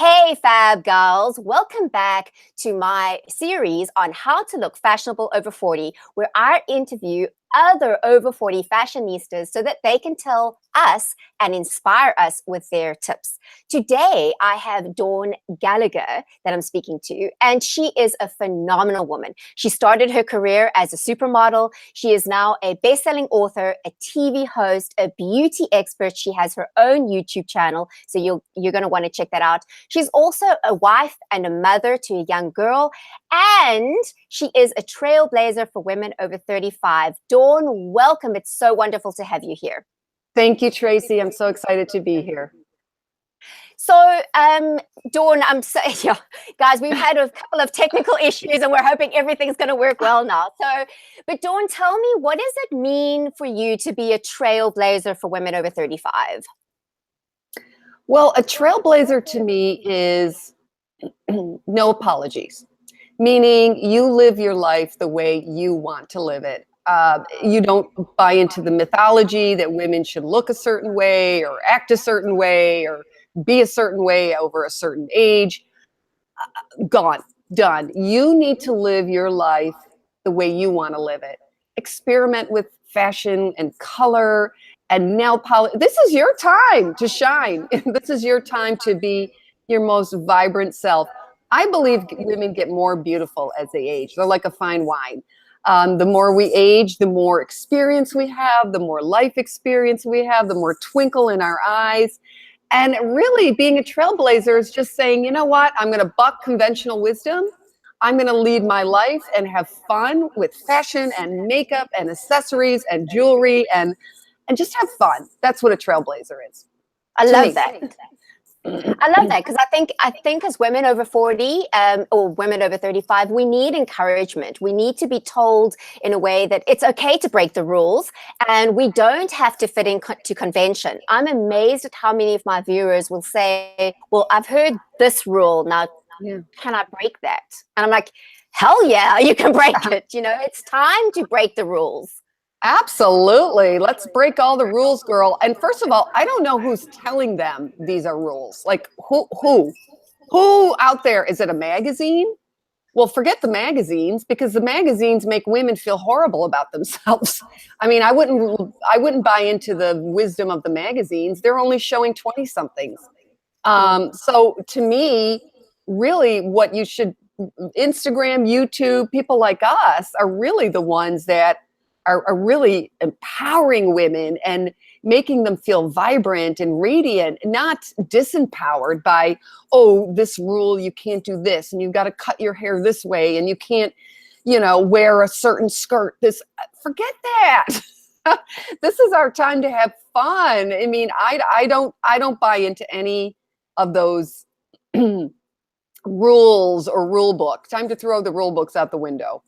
Hey, Fab Girls, welcome back to my series on how to look fashionable over 40, where I interview other over 40 fashionistas so that they can tell us and inspire us with their tips. Today, I have Dawn Gallagher that I'm speaking to, and she is a phenomenal woman. She started her career as a supermodel. She is now a best-selling author, a TV host, a beauty expert. She has her own YouTube channel, so you're going to want to check that out. She's also a wife and a mother to a young girl, and she is a trailblazer for women over 35. Dawn, welcome. It's so wonderful to have you here. Thank you, Tracy. I'm so excited to be here. So, Dawn, guys, we've had a couple of technical issues and we're hoping everything's going to work well now. But Dawn, tell me, what does it mean for you to be a trailblazer for women over 35? Well, a trailblazer to me is no apologies, meaning you live your life the way you want to live it. You don't buy into the mythology that women should look a certain way or act a certain way or be a certain way over a certain age. Gone, done. You need to live your life the way you want to live it. Experiment with fashion and color and nail polish. This is your time to shine. This is your time to be your most vibrant self. I believe women get more beautiful as they age. They're like a fine wine. The more we age, the more experience we have, the more life experience we have, the more twinkle in our eyes. And really being a trailblazer is just saying, you know what, I'm going to buck conventional wisdom. I'm going to lead my life and have fun with fashion and makeup and accessories and jewelry and just have fun. That's what a trailblazer is. I love that. I love that because I think as women over 40 or women over 35, we need encouragement. We need to be told in a way that it's okay to break the rules and we don't have to fit into convention. I'm amazed at how many of my viewers will say, well, I've heard this rule. Now, can I break that? And I'm like, hell yeah, you can break it. You know, it's time to break the rules. Absolutely. Let's break all the rules, girl. And first of all, I don't know who's telling them these are rules. Like who out there? Is it a magazine? Well, forget the magazines because the magazines make women feel horrible about themselves. I mean, I wouldn't buy into the wisdom of the magazines. They're only showing 20 somethings. So to me, really what you should, Instagram, YouTube, people like us are really the ones that are really empowering women and making them feel vibrant and radiant, not disempowered by, oh, this rule, you can't do this, and you've got to cut your hair this way, and you can't, wear a certain skirt. Forget that. This is our time to have fun. I mean, I don't buy into any of those rules or rule book. Time to throw the rule books out the window.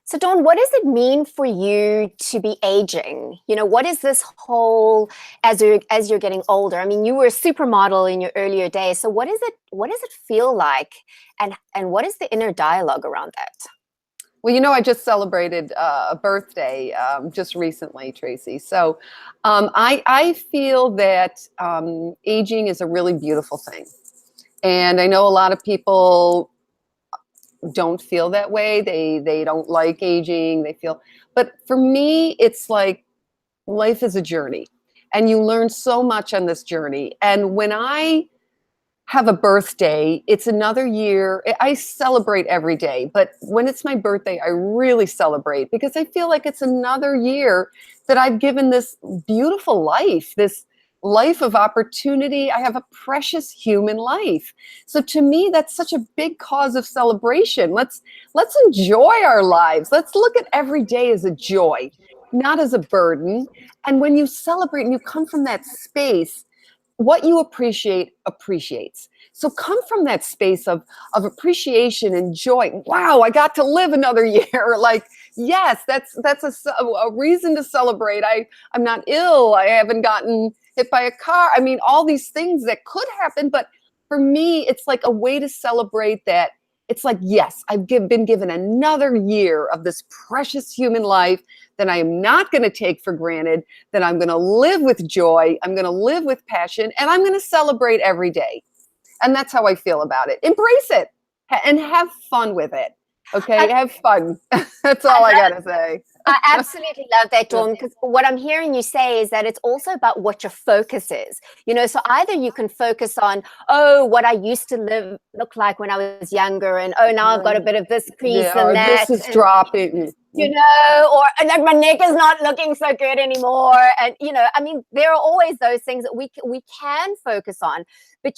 So Dawn, what does it mean for you to be aging? You know, what is this whole as you're getting older? I mean, you were a supermodel in your earlier days. So what does it feel like? And what is the inner dialogue around that? Well, I just celebrated a birthday just recently, Tracy. So I feel that aging is a really beautiful thing. And I know a lot of people don't feel that way. They don't like aging. But for me, it's like life is a journey and you learn so much on this journey. And when I have a birthday, it's another year. I celebrate every day, but when it's my birthday, I really celebrate because I feel like it's another year that I've given this beautiful life, this life of opportunity. I have a precious human life. So to me, that's such a big cause of celebration. Let's enjoy our lives. Let's look at every day as a joy, not as a burden. And when you celebrate and you come from that space, what you appreciate appreciates. So come from that space of appreciation and joy. Wow, I got to live another year. Like, yes, that's a reason to celebrate. I'm not ill. I haven't gotten hit by a car. I mean, all these things that could happen. But for me, it's like a way to celebrate that. It's like, yes, I've been given another year of this precious human life that I am not going to take for granted, that I'm going to live with joy, I'm going to live with passion, and I'm going to celebrate every day. And that's how I feel about it. Embrace it and have fun with it. Okay, I, have fun. That's I all I love gotta say. I absolutely love that, Dawn, because what I'm hearing you say is that it's also about what your focus is. So either you can focus on, oh, what I used to look like when I was younger, and oh, now I've got a bit of this crease and Yeah, that, this is and dropping. or and then my neck is not looking so good anymore. And I mean, there are always those things that we can focus on, but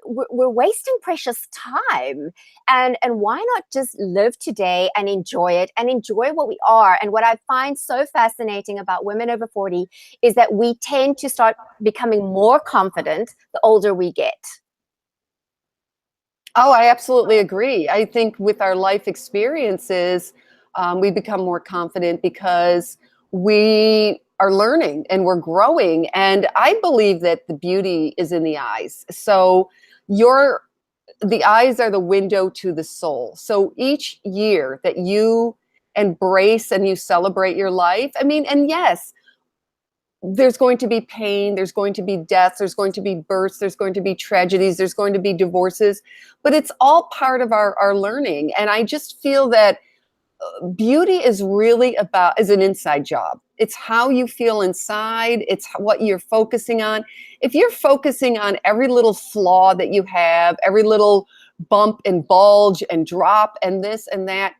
we're wasting precious time. And why not just live today and enjoy it and enjoy what we are? And what I find so fascinating about women over 40 is that we tend to start becoming more confident the older we get. Oh, I absolutely agree. I think with our life experiences, we become more confident because we are learning and we're growing. And I believe that the beauty is in the eyes. So the eyes are the window to the soul. So each year that you embrace and you celebrate your life, I mean, and yes, there's going to be pain, there's going to be deaths, there's going to be births, there's going to be tragedies, there's going to be divorces, but it's all part of our learning. And I just feel that beauty is an inside job. It's how you feel inside, it's what you're focusing on. If you're focusing on every little flaw that you have, every little bump and bulge and drop and this and that,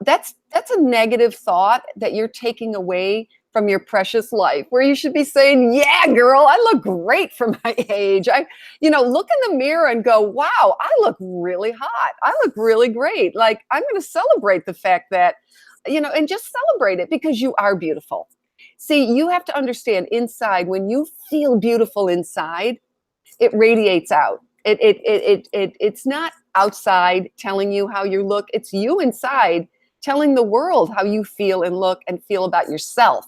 that's a negative thought that you're taking away from your precious life, where you should be saying, yeah, girl, I look great for my age. Look in the mirror and go, wow, I look really hot. I look really great. Like, I'm going to celebrate the fact that, and just celebrate it because you are beautiful. See, you have to understand inside, when you feel beautiful inside, it radiates out. It's not outside telling you how you look. It's you inside telling the world how you feel and look and feel about yourself.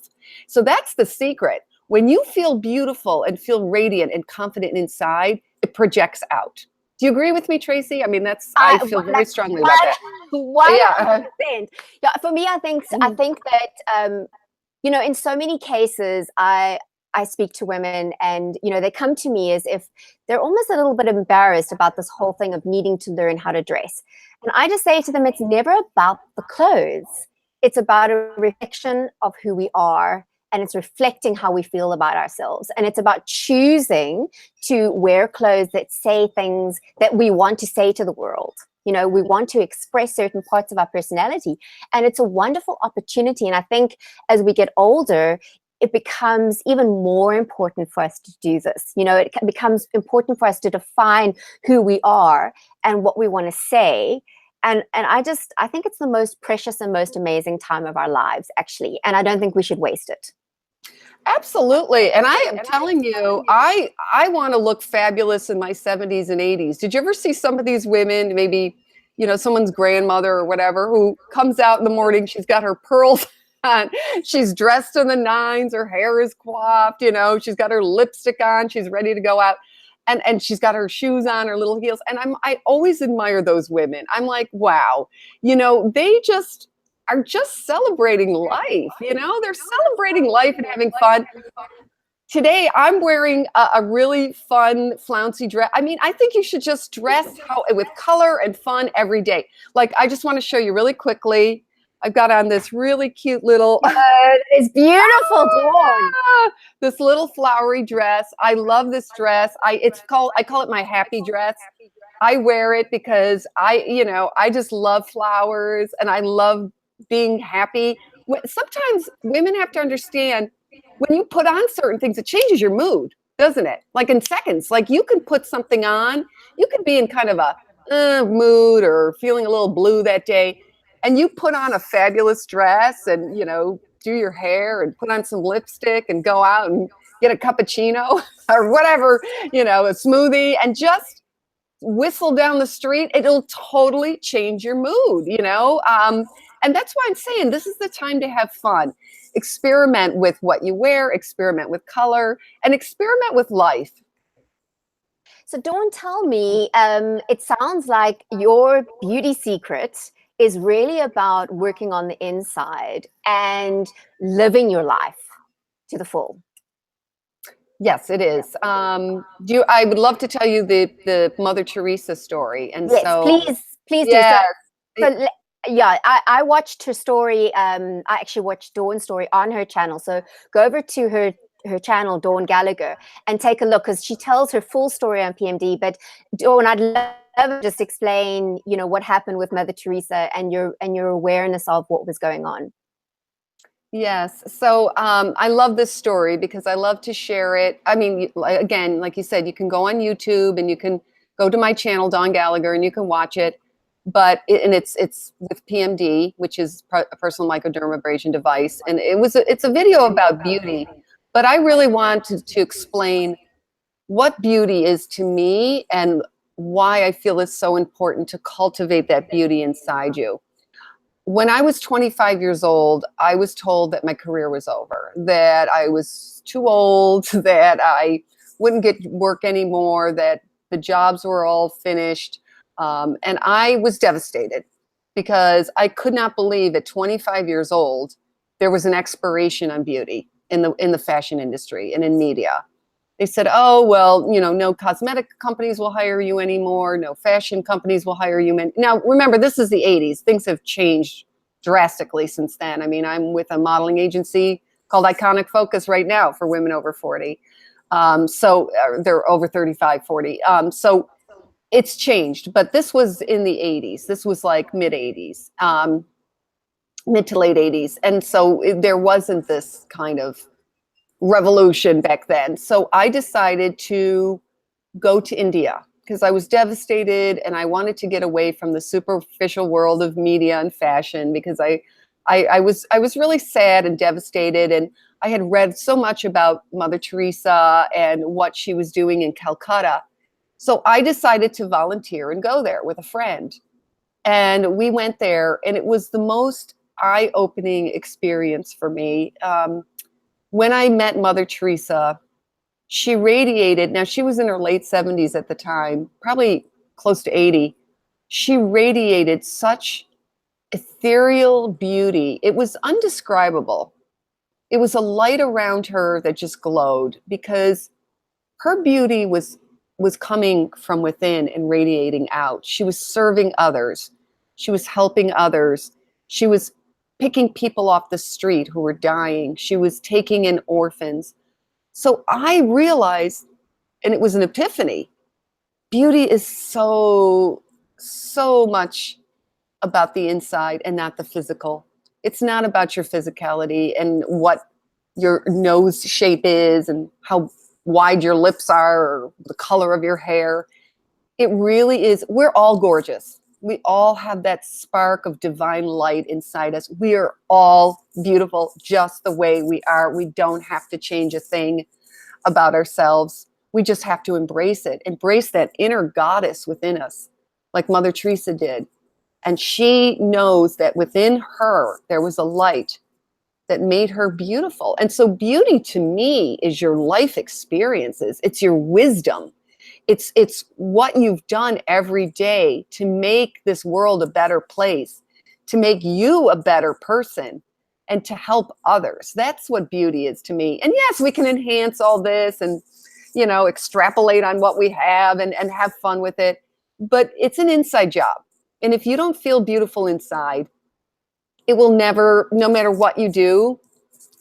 So that's the secret. When you feel beautiful and feel radiant and confident inside, it projects out. Do you agree with me, Tracy? I mean, I feel very strongly about that. 100%. Yeah, for me, I think that in so many cases, I speak to women, and they come to me as if they're almost a little bit embarrassed about this whole thing of needing to learn how to dress. And I just say to them, it's never about the clothes. It's about a reflection of who we are, and it's reflecting how we feel about ourselves. And it's about choosing to wear clothes that say things that we want to say to the world. We want to express certain parts of our personality, and it's a wonderful opportunity. And I think as we get older, it becomes even more important for us to do this. It becomes important for us to define who we are and what we want to say. And I think it's the most precious and most amazing time of our lives, actually. And I don't think we should waste it. Absolutely. And I am telling you, I want to look fabulous in my 70s and 80s. Did you ever see some of these women, maybe, someone's grandmother or whatever, who comes out in the morning, she's got her pearls on, she's dressed in the nines, her hair is coiffed, she's got her lipstick on, she's ready to go out. And she's got her shoes on, her little heels. And I always admire those women. I'm like, wow, they are just celebrating life. They're celebrating life and having fun. Today, I'm wearing a really fun, flouncy dress. I mean, I think you should just dress with color and fun every day. Like, I just want to show you really quickly. I've got on this really cute little. It's beautiful, Dawn. This little flowery dress. I love this dress. I call it my happy dress. I wear it because I just love flowers and I love being happy. Sometimes women have to understand, when you put on certain things, it changes your mood, doesn't it? Like in seconds. Like, you can put something on, you could be in kind of a mood or feeling a little blue that day, and you put on a fabulous dress and do your hair and put on some lipstick and go out and get a cappuccino or whatever, a smoothie, and just whistle down the street. It'll totally change your mood, and that's why I'm saying this is the time to have fun. Experiment with what you wear, experiment with color, and experiment with life. So Dawn, tell me, it sounds like your beauty secret is really about working on the inside and living your life to the full. Yes, it is. I would love to tell you the Mother Teresa story. And Yes, so, please do. yes, So it- yeah, I watched her story. I actually watched Dawn's story on her channel. So go over to her channel, Dawn Gallagher, and take a look because she tells her full story on PMD. But Dawn, I'd love to just explain, what happened with Mother Teresa and your awareness of what was going on. yes. So I love this story because I love to share it. I mean, again, like you said, you can go on YouTube and you can go to my channel, Dawn Gallagher, and you can watch it. But it's with PMD, which is a personal microdermabrasion device, and it's a video about beauty. But I really wanted to explain what beauty is to me and why I feel it's so important to cultivate that beauty inside you. When I was 25 years old, I was told that my career was over, that I was too old, that I wouldn't get work anymore, that the jobs were all finished. And I was devastated because I could not believe at 25 years old, there was an expiration on beauty in the fashion industry and in media. They said, oh, well, no cosmetic companies will hire you anymore. No fashion companies will hire you. Now, remember, this is the 80s. Things have changed drastically since then. I mean, I'm with a modeling agency called Iconic Focus right now for women over 40. They're over 35, 40. So it's changed, but this was in the 80s. This was like mid 80s, mid to late 80s. And so there wasn't this kind of revolution back then. So I decided to go to India because I was devastated and I wanted to get away from the superficial world of media and fashion because I was really sad and devastated, and I had read so much about Mother Teresa and what she was doing in Calcutta. So I decided to volunteer and go there with a friend. And we went there, and it was the most eye-opening experience for me. When I met Mother Teresa, she radiated. Now, she was in her late 70s at the time, probably close to 80. She radiated such ethereal beauty. It was undescribable. It was a light around her that just glowed because her beauty was coming from within and radiating out. She was serving others. She was helping others. She was picking people off the street who were dying. She was taking in orphans. So I realized, and it was an epiphany, beauty is so much about the inside and not the physical. It's not about your physicality and what your nose shape is and how wide your lips are or the color of your hair. It really is. We're all gorgeous. We all have that spark of divine light inside us. We are all beautiful just the way we are. We don't have to change a thing about ourselves. We just have to embrace it, embrace that inner goddess within us, like Mother Teresa did. And she knows that within her, there was a light that made her beautiful. And so beauty to me is your life experiences. It's your wisdom. It's what you've done every day to make this world a better place, to make you a better person, and to help others. That's what beauty is to me. And yes, we can enhance all this and, extrapolate on what we have and have fun with it. But it's an inside job. And if you don't feel beautiful inside, it will never, no matter what you do,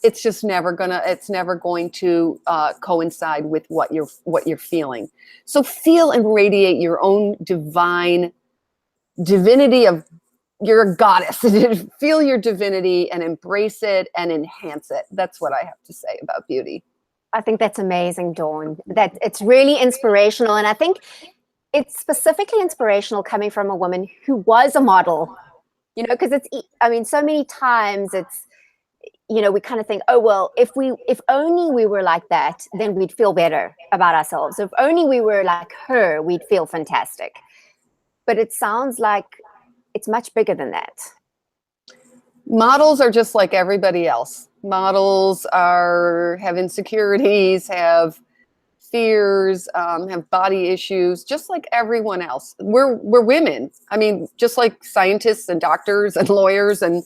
it's never going to coincide with what you're feeling. So feel and radiate your own divinity of, you're a goddess. Feel your divinity and embrace it and enhance it. That's what I have to say about beauty. I think that's amazing, Dawn. That it's really inspirational, and I think it's specifically inspirational coming from a woman who was a model. Because so many times it's, we kind of think, oh, well, if only we were like that, then we'd feel better about ourselves. If only we were like her, we'd feel fantastic. But it sounds like it's much bigger than that. Models are just like everybody else. Models have insecurities, have fears, have body issues, just like everyone else. We're women. I mean, just like scientists and doctors and lawyers and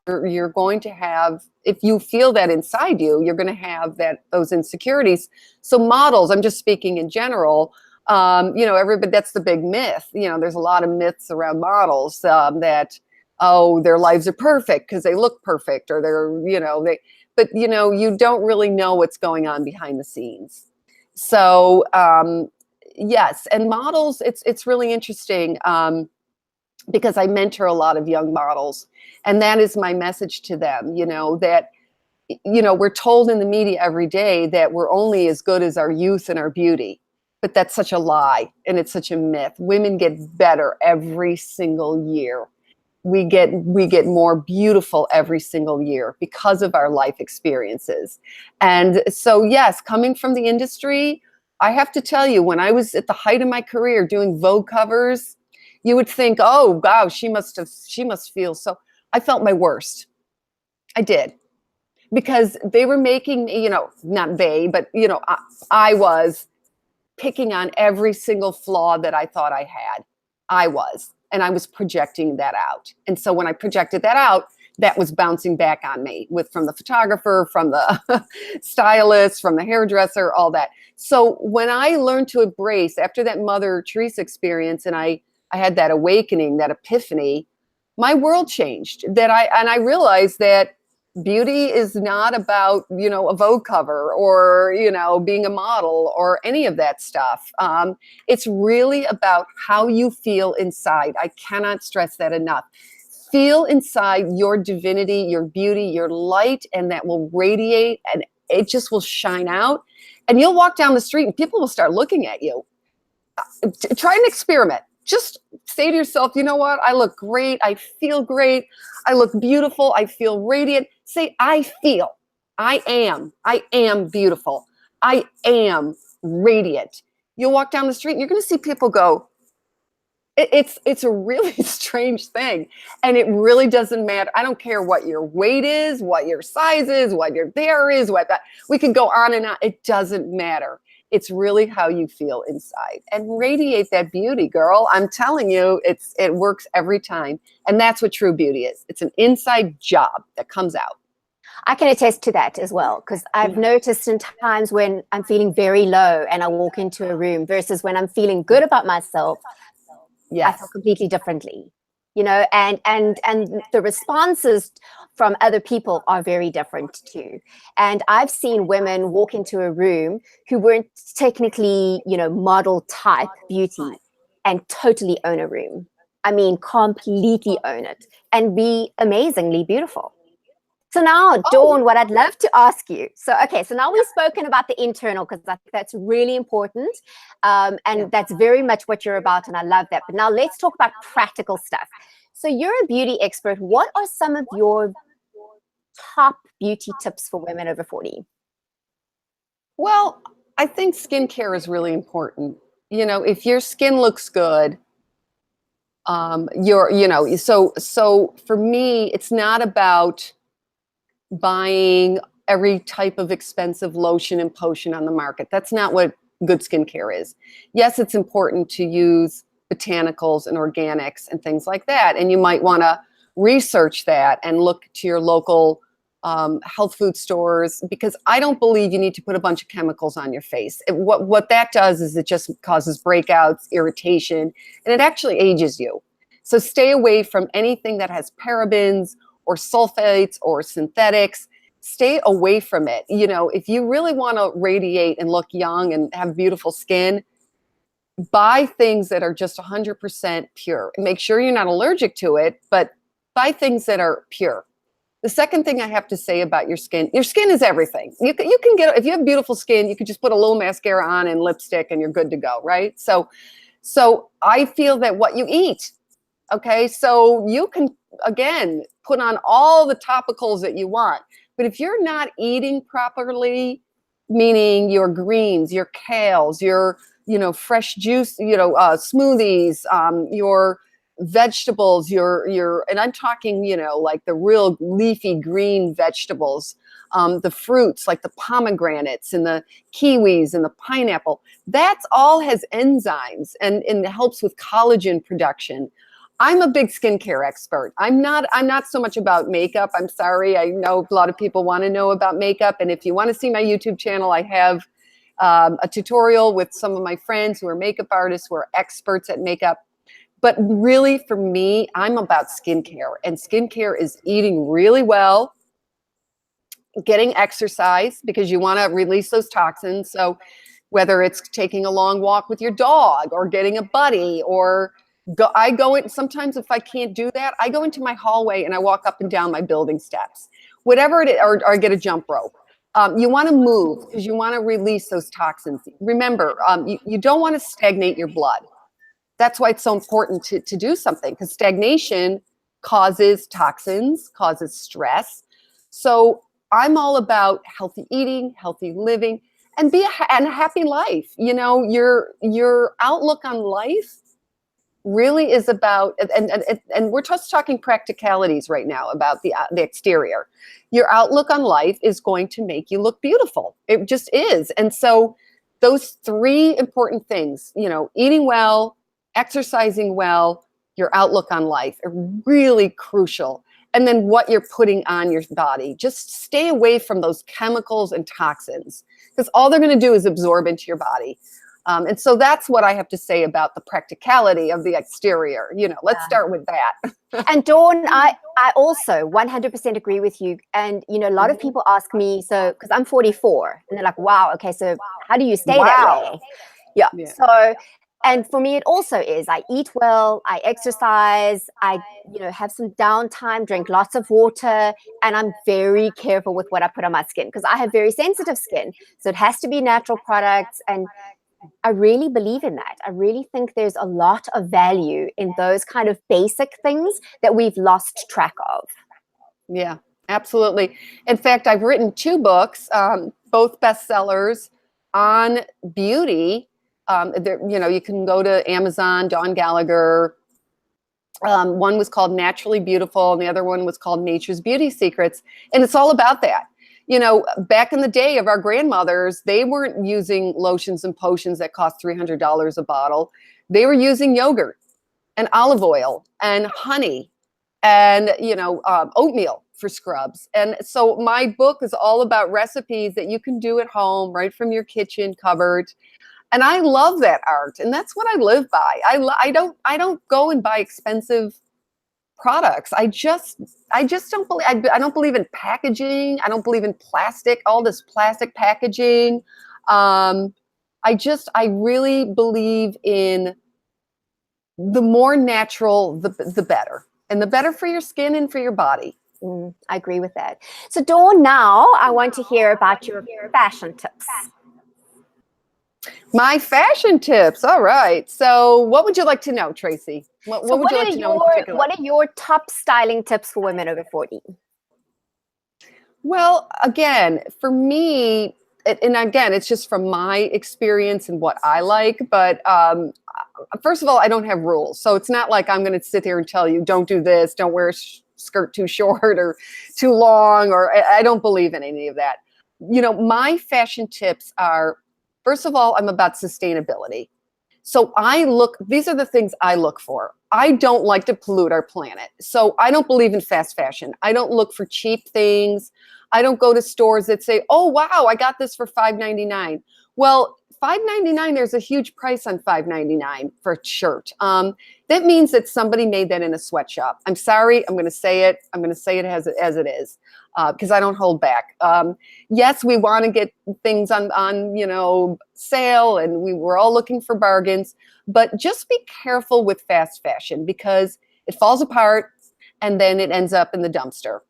you're going to have, if you feel that inside you, you're going to have those insecurities. So models, I'm just speaking in general, everybody, that's the big myth. There's a lot of myths around models, that, oh, their lives are perfect because they look perfect, or but you don't really know what's going on behind the scenes. So, yes. And models, it's really interesting. Because I mentor a lot of young models, and that is my message to them, that, we're told in the media every day that we're only as good as our youth and our beauty, but that's such a lie, and it's such a myth. Women get better every single year. We get more beautiful every single year because of our life experiences. And so, yes, coming from the industry, I have to tell you, when I was at the height of my career doing Vogue covers, you would think, oh, wow, she must feel so. I felt my worst. I did. Because they were making me, not they, but, I was picking on every single flaw that I thought I had. I was. And I was projecting that out. And so when I projected that out, that was bouncing back on me from the photographer, from the stylist, from the hairdresser, all that. So when I learned to embrace, after that Mother Teresa experience, and I had that awakening, that epiphany, my world changed. I realized that beauty is not about, a Vogue cover, or, being a model, or any of that stuff. It's really about how you feel inside. I cannot stress that enough. Feel inside your divinity, your beauty, your light, and that will radiate, and it just will shine out. And you'll walk down the street and people will start looking at you. Try an experiment. Just say to yourself, you know what? I look great. I feel great. I look beautiful. I feel radiant. Say, I am beautiful. I am radiant. You'll walk down the street and you're going to see people go, it's a really strange thing. And it really doesn't matter. I don't care what your weight is, what your size is, what your hair is, we can go on and on. It doesn't matter. It's really how you feel inside, and radiate that beauty, girl. I'm telling you, it works every time. And that's what true beauty is. It's an inside job that comes out. I can attest to that as well, because I've noticed in times when I'm feeling very low and I walk into a room versus when I'm feeling good about myself, yes. I feel completely differently, and the responses from other people are very different too. And I've seen women walk into a room who weren't technically, model type beauty, and totally own a room. I mean, completely own it and be amazingly beautiful. So now, Dawn, what I'd love to ask you. So now we've spoken about the internal, because I think that's really important. And that's very much what you're about. And I love that. But now let's talk about practical stuff. So you're a beauty expert. What are some of your top beauty tips for women over 40? Well, I think skincare is really important. If your skin looks good, so for me, it's not about buying every type of expensive lotion and potion on the market. That's not what good skincare is. Yes, it's important to use botanicals and organics and things like that. And you might want to research that and look to your local health food stores, because I don't believe you need to put a bunch of chemicals on your face. What that does is it just causes breakouts, irritation, and it actually ages you. So stay away from anything that has parabens or sulfates or synthetics. Stay away from it. If you really want to radiate and look young and have beautiful skin, buy things that are just 100% pure. Make sure you're not allergic to it, but buy things that are pure. The second thing I have to say about your skin is everything. You can get, if you have beautiful skin, you could just put a little mascara on and lipstick and you're good to go, right? So I feel that what you eat, okay, so you can, again, put on all the topicals that you want. But if you're not eating properly, meaning your greens, your kales, your, fresh juice, smoothies, your vegetables, and I'm talking, like the real leafy green vegetables, the fruits like the pomegranates and the kiwis and the pineapple, that's all has enzymes and helps with collagen production. I'm a big skincare expert. I'm not so much about makeup. I'm sorry. I know a lot of people want to know about makeup. And if you want to see my YouTube channel, I have a tutorial with some of my friends who are makeup artists, who are experts at makeup. But really, for me, I'm about skincare. And skincare is eating really well, getting exercise because you want to release those toxins. So whether it's taking a long walk with your dog or getting a buddy or I go in, sometimes if I can't do that, I go into my hallway and I walk up and down my building steps, whatever it is, or I get a jump rope. You want to move because you want to release those toxins. Remember, you don't want to stagnate your blood. That's why it's so important to do something, because stagnation causes toxins, causes stress. So I'm all about healthy eating, healthy living, and and a happy life. You know, your outlook on life really is about, and we're just talking practicalities right now about the exterior. Your outlook on life is going to make you look beautiful. It just is. And so those three important things, you know, eating well, exercising well, your outlook on life are really crucial. And then what you're putting on your body. Just stay away from those chemicals and toxins, because all they're going to do is absorb into your body. And so that's what I have to say about the practicality of the exterior. You know, let's start with that. And Dawn, I also 100% agree with you. And, you know, a lot of people ask me, so, because I'm 44, and they're like, wow, okay, so how do you stay that way? Yeah. So, and for me, it also is, I eat well, I exercise, I, you know, have some downtime, drink lots of water, and I'm very careful with what I put on my skin because I have very sensitive skin. So it has to be natural products. And I really believe in that. I really think there's a lot of value in those kind of basic things that we've lost track of. Yeah, absolutely. In fact, I've written 2 books, both bestsellers on beauty. You know, you can go to Amazon, Dawn Gallagher. One was called Naturally Beautiful, and the other one was called Nature's Beauty Secrets. And it's all about that. You know, back in the day of our grandmothers, they weren't using lotions and potions that cost $300 a bottle. They were using yogurt and olive oil and honey and, you know, oatmeal for scrubs. And so my book is all about recipes that you can do at home, right from your kitchen cupboard. And I love that art, and that's what I live by. I don't go and buy expensive products. I just don't believe, I don't believe in packaging. I don't believe in plastic, all this plastic packaging. I really believe in the more natural, the better, and the better for your skin and for your body. I agree with that. So Dawn, now I want to hear about your fashion tips. My fashion tips. All right. So what would you like to know, Tracy? What would you like to know in particular? What are your top styling tips for women over 40? Well, again, for me, and again, it's just from my experience and what I like. But first of all, I don't have rules. So it's not like I'm going to sit here and tell you, don't do this, don't wear a skirt too short or too long, or I don't believe in any of that. You know, my fashion tips are, first of all, I'm about sustainability. So these are the things I look for. I don't like to pollute our planet. So I don't believe in fast fashion. I don't look for cheap things. I don't go to stores that say, oh, wow, I got this for $5.99. Well, $5.99, there's a huge price on $5.99 for a shirt. That means that somebody made that in a sweatshop. I'm sorry, I'm going to say it. I'm going to say it as it is, because I don't hold back. Yes, we want to get things on you know, sale, and we're all looking for bargains. But just be careful with fast fashion, because it falls apart and then it ends up in the dumpster.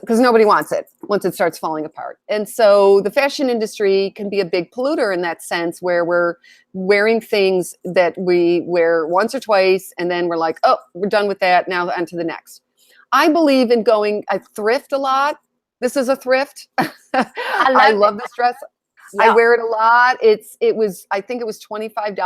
Because nobody wants it once it starts falling apart. And so the fashion industry can be a big polluter in that sense, where we're wearing things that we wear once or twice, and then we're like, oh, we're done with that, now on to the next. I believe in I thrift a lot. This is a thrift. I love this dress. Yeah. I wear it a lot. I think it was $25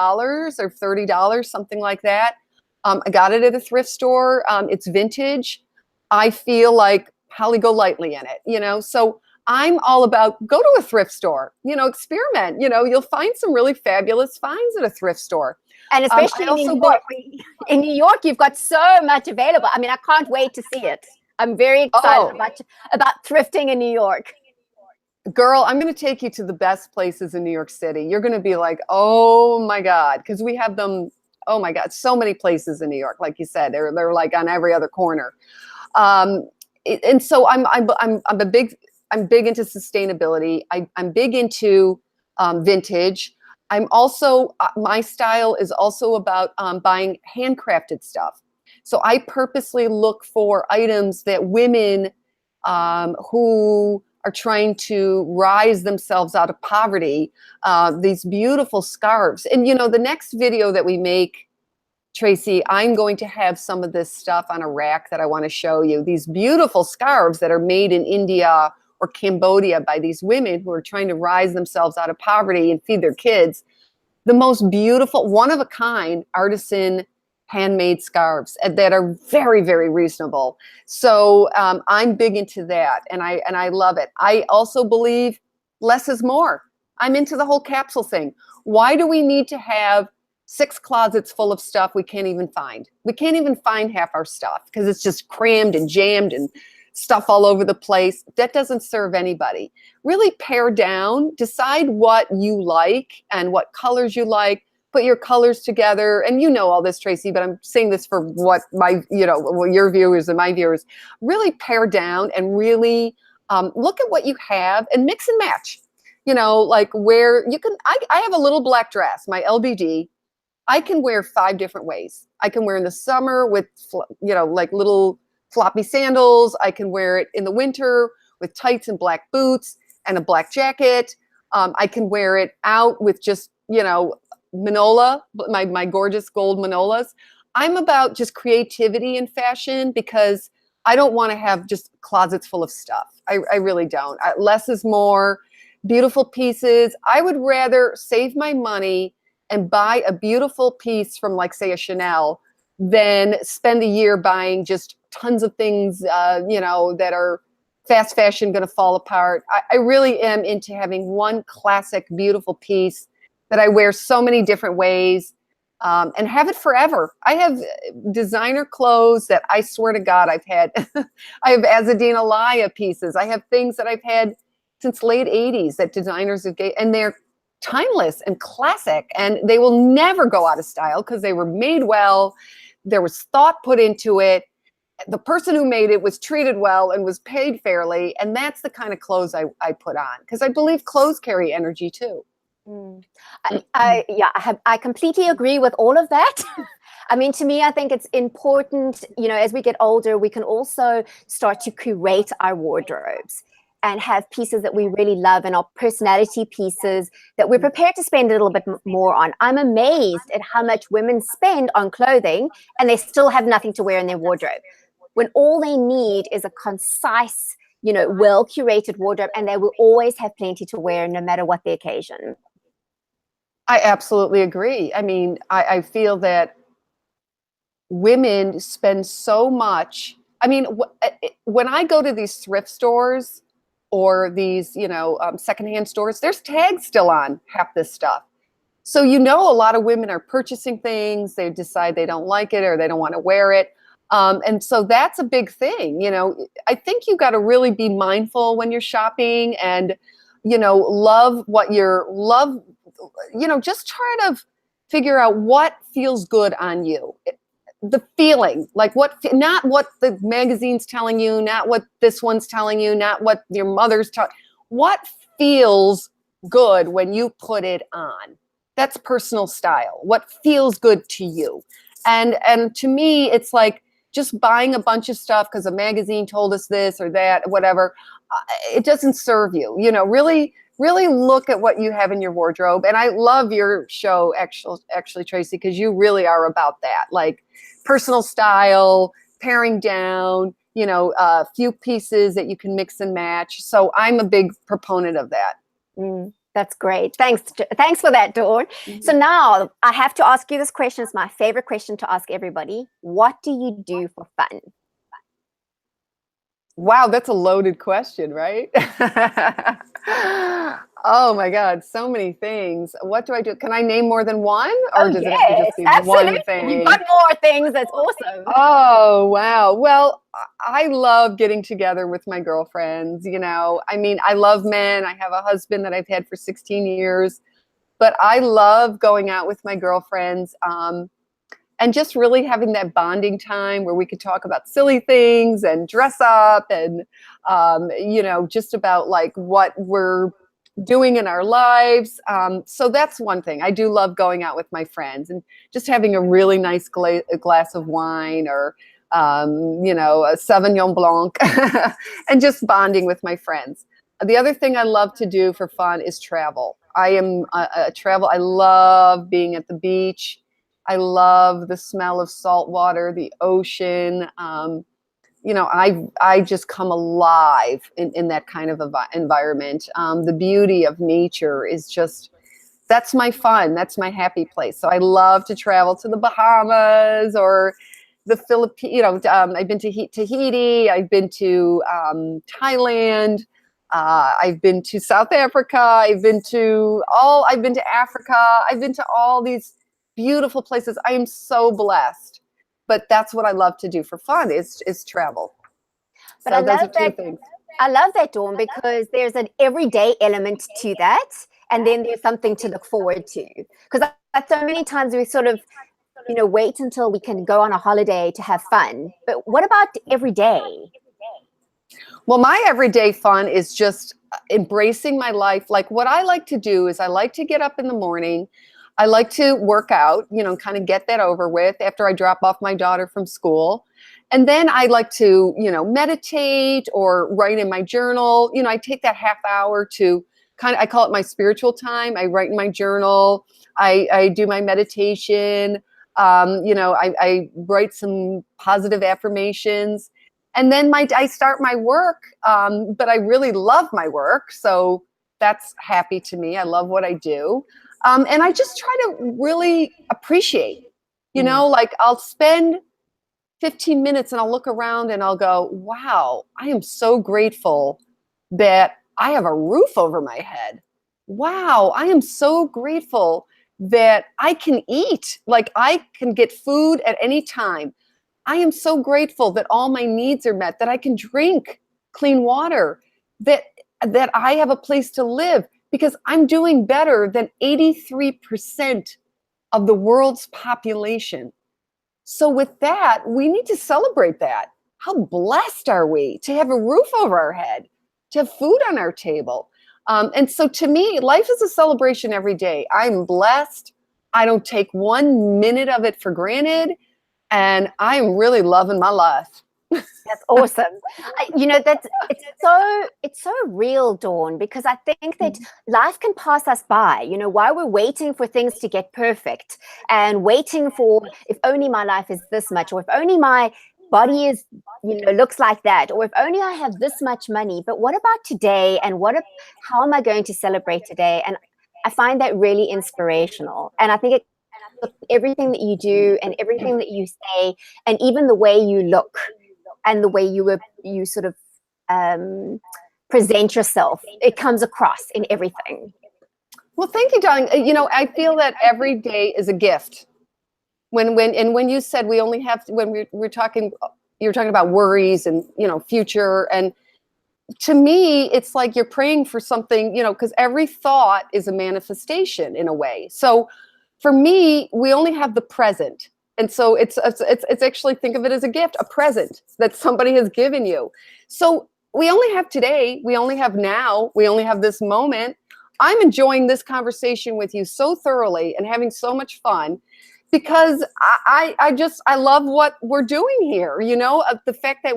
or $30, something like that. I got it at a thrift store. It's vintage. I feel like Holly go lightly in it, you know. So I'm all about go to a thrift store, experiment. You'll find some really fabulous finds at a thrift store. And especially in New York. In New York, you've got so much available. I mean, I can't wait to see it. I'm very excited about thrifting in New York. Girl, I'm going to take you to the best places in New York City. You're going to be like, oh my God, because we have them. Oh my God, so many places in New York. Like you said, they're like on every other corner. And so I'm big into sustainability. I'm big into vintage. I'm also my style is also about buying handcrafted stuff. So I purposely look for items that women who are trying to rise themselves out of poverty, these beautiful scarves. And the next video that we make, Tracy, I'm going to have some of this stuff on a rack that I want to show you. These beautiful scarves that are made in India or Cambodia by these women who are trying to rise themselves out of poverty and feed their kids. The most beautiful, one-of-a-kind, artisan handmade scarves that are very, very reasonable. So I'm big into that, and I love it. I also believe less is more. I'm into the whole capsule thing. Why do we need to have 6 closets full of stuff we can't even find? We can't even find half our stuff because it's just crammed and jammed and stuff all over the place. That doesn't serve anybody. Really pare down, decide what you like and what colors you like, put your colors together. And you know all this, Tracy, but I'm saying this for what your viewers and my viewers, really pare down and really look at what you have and mix and match. Like where you can, I have a little black dress, my LBD. I can wear 5 different ways. I can wear in the summer with, like little floppy sandals. I can wear it in the winter with tights and black boots and a black jacket. I can wear it out with just, manola, my gorgeous gold manolas. I'm about just creativity in fashion because I don't want to have just closets full of stuff. I really don't. Less is more. Beautiful pieces. I would rather save my money and buy a beautiful piece from, like, say, a Chanel than spend a year buying just tons of things, that are fast fashion, going to fall apart. I really am into having one classic, beautiful piece that I wear so many different ways and have it forever. I have designer clothes that I swear to God I've had. I have Azadine Alaya pieces. I have things that I've had since late 80s that designers have and they're timeless and classic, and they will never go out of style because they were made well. There was thought put into it. The person who made it was treated well and was paid fairly. And that's the kind of clothes I put on because I believe clothes carry energy too. I completely agree with all of that. I mean, to me, I think it's important, as we get older, we can also start to curate our wardrobes and have pieces that we really love and are personality pieces that we're prepared to spend a little bit more on. I'm amazed at how much women spend on clothing and they still have nothing to wear in their wardrobe, when all they need is a concise, well-curated wardrobe, and they will always have plenty to wear no matter what the occasion. I absolutely agree. I mean, I feel that women spend so much. I mean, when I go to these thrift stores or these, secondhand stores, there's tags still on half this stuff. So, a lot of women are purchasing things. They decide they don't like it or they don't want to wear it. And so that's a big thing. I think you got to really be mindful when you're shopping and, love what just try to figure out what feels good on you. The feeling, like not what the magazine's telling you, not what this one's telling you, not what your mother's telling. What feels good when you put it on? That's personal style. What feels good to you? And to me, it's like just buying a bunch of stuff because a magazine told us this or that, whatever. It doesn't serve you. Really look at what you have in your wardrobe. And I love your show, actually, Tracy, because you really are about that, like personal style, paring down, a few pieces that you can mix and match. So I'm a big proponent of that. That's great. Thanks for that, Dawn. So now I have to ask you this question. It's my favorite question to ask everybody. What do you do for fun? Wow, that's a loaded question, right? Oh my God, so many things. What do I do? Can I name more than one, or Oh, does it have to yes, just be one absolutely. You've got thing? more things. That's awesome. Oh, wow. Well, I love getting together with my girlfriends. You know, I mean, I love men. I have a husband that I've had for 16 years, but I love going out with my girlfriends. And just really having that bonding time where we could talk about silly things and dress up and you know, just about like what we're doing in our lives. So that's one thing. I do love going out with my friends and just having a really nice glass of wine, or you know, a Sauvignon Blanc, and just bonding with my friends. The other thing I love to do for fun is travel. I am a travel. I love being at the beach. I love the smell of salt water, the ocean. You know, I just come alive in that kind of environment. The beauty of nature is just, that's my fun. That's my happy place. So I love to travel to the Bahamas or the Philippines. You know, I've been to Tahiti. I've been to Thailand. I've been to South Africa. I've been to Africa. I've been to all these beautiful places. I am so blessed. But that's what I love to do for fun is travel. But I So those are love two that. things. I love that, Dawn, because there's an everyday element to that. And then there's something to look forward to. Because so many times we sort of, wait until we can go on a holiday to have fun. But what about every day? Well, my everyday fun is just embracing my life. Like what I like to do is I like to get up in the morning. I like to work out, you know, kind of get that over with after I drop off my daughter from school. And then I like to, you know, meditate or write in my journal. You know, I take that half hour to kind of, I call it my spiritual time. I write in my journal. I do my meditation. You know, I write some positive affirmations, and then I start my work. But I really love my work, so that's happy to me. I love what I do, and I just try to really appreciate. You Mm. know, like I'll spend 15 minutes and I'll look around and I'll go, "Wow, I am so grateful that I have a roof over my head. Wow, I am so grateful that I can eat. Like I can get food at any time. I am so grateful that all my needs are met, that I can drink clean water, that I have a place to live, because I'm doing better than 83% of the world's population. So with that, we need to celebrate that. How blessed are we to have a roof over our head, to have food on our table? And so to me, life is a celebration every day. I'm blessed. I don't take 1 minute of it for granted, and I'm really loving my life. That's awesome. That's it's so real, Dawn, because I think that life can pass us by. While we're waiting for things to get perfect and waiting for, if only my life is this much, or if only my body is, looks like that, or if only I have this much money. But what about today? And how am I going to celebrate today? And I find that really inspirational. And I think everything that you do and everything that you say, and even the way you look and the way you sort of present yourself, it comes across in everything. Well, thank you, darling. You know, I feel that every day is a gift. When you said we only have, when we're talking, you were talking about worries and, future. And to me, it's like you're praying for something, because every thought is a manifestation in a way. So for me, we only have the present. And so it's actually, think of it as a gift, a present that somebody has given you. So we only have today, we only have now, we only have this moment. I'm enjoying this conversation with you so thoroughly and having so much fun, because I love what we're doing here. The fact that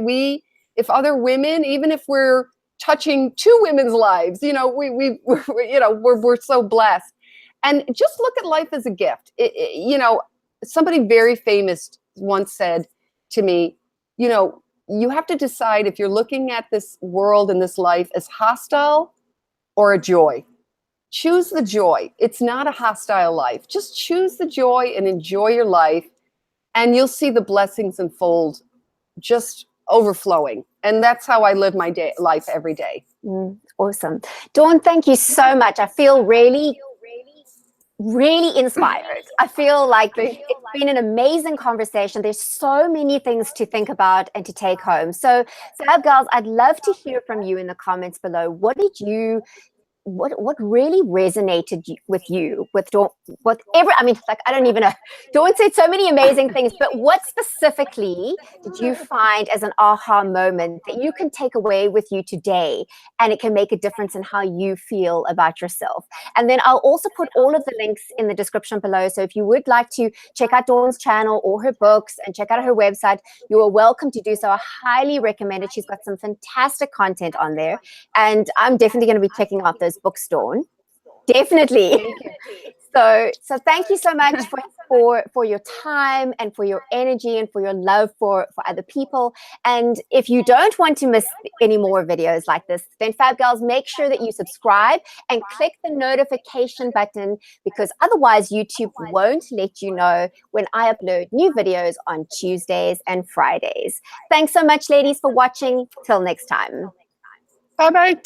if other women, even if we're touching two women's lives, we're so blessed. And just look at life as a gift. Somebody very famous once said to me, you have to decide if you're looking at this world and this life as hostile or a joy. Choose the joy. It's not a hostile life. Just choose the joy and enjoy your life, and you'll see the blessings unfold, just overflowing. And that's how I live my life every day. Awesome. Dawn, thank you so much. I feel really inspired. I feel like it's been an amazing conversation. There's so many things to think about and to take home. So, Fab Girls, I'd love to hear from you in the comments below. What really resonated with you with Dawn? Whatever, I mean, like, I don't even know. Dawn said so many amazing things, but what specifically did you find as an aha moment that you can take away with you today, and it can make a difference in how you feel about yourself? And then I'll also put all of the links in the description below. So if you would like to check out Dawn's channel or her books and check out her website, you are welcome to do so. I highly recommend it. She's got some fantastic content on there, and I'm definitely going to be checking out those books, Dawn. Definitely. So thank you so much for your time and for your energy and for your love for other people. And if you don't want to miss any more videos like this, then Fab Girls, make sure that you subscribe and click the notification button, because otherwise YouTube won't let you know when I upload new videos on Tuesdays and Fridays. Thanks so much, ladies, for watching. Till next time. Bye-bye.